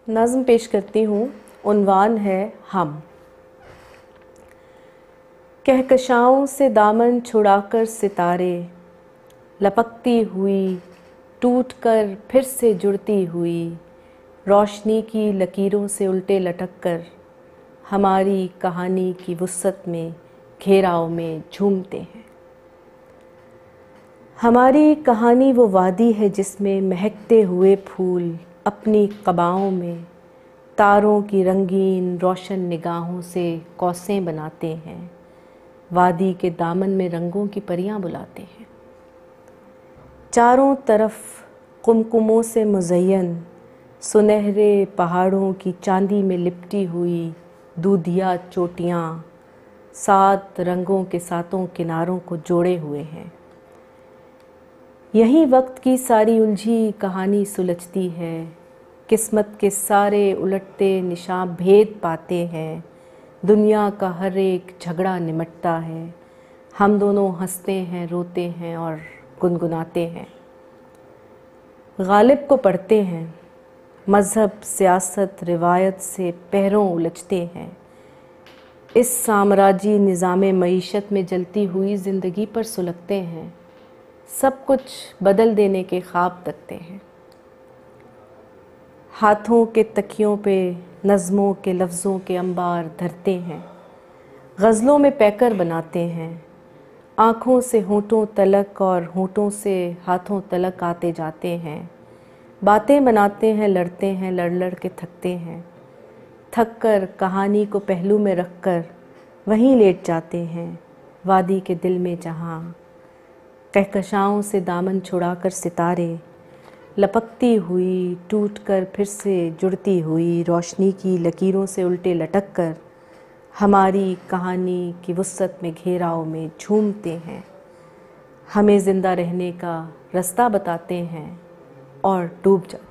नज़्म पेश करती हूँ। उन्वान है हम। कहकशाओं से दामन छुड़ाकर सितारे, लपकती हुई टूट कर फिर से जुड़ती हुई, रोशनी की लकीरों से उल्टे लटक कर हमारी कहानी की वुसअत में घेराव में झूमते हैं। हमारी कहानी वो वादी है जिसमें महकते हुए फूल अपनी क़बाओं में तारों की रंगीन रोशन निगाहों से कौसें बनाते हैं। वादी के दामन में रंगों की परियां बुलाते हैं। चारों तरफ कुमकुमों से मुज़य्यन सुनहरे पहाड़ों की चांदी में लिपटी हुई दूधिया चोटियाँ 7 रंगों के 7 किनारों को जोड़े हुए हैं। यही वक्त की सारी उलझी कहानी सुलझती है। किस्मत के सारे उलटते निशान भेद पाते हैं। दुनिया का हर एक झगड़ा निमटता है। हम दोनों हंसते हैं, रोते हैं और गुनगुनाते हैं। गालिब को पढ़ते हैं। मज़हब, सियासत, रिवायत से पैरों उलझते हैं। इस साम्राज्य निज़ामे मईशत में जलती हुई ज़िंदगी पर सुलगते हैं। सब कुछ बदल देने के ख्वाब तकते हैं। हाथों के तकियों पे नज़्मों के लफ्ज़ों के अंबार धरते हैं। गज़लों में पैकर बनाते हैं। आँखों से होंठों तलक और होंठों से हाथों तलक आते जाते हैं। बातें बनाते हैं, लड़ते हैं, लड़ लड़ के थकते हैं। थक कर कहानी को पहलू में रख कर वहीं लेट जाते हैं। वादी के दिल में जहाँ कहकशाओं से दामन छुड़ाकर सितारे, लपकती हुई टूट कर फिर से जुड़ती हुई, रोशनी की लकीरों से उल्टे लटक कर हमारी कहानी की वुसअत में घेराव में झूमते हैं। हमें ज़िंदा रहने का रास्ता बताते हैं और डूब जाते हैं।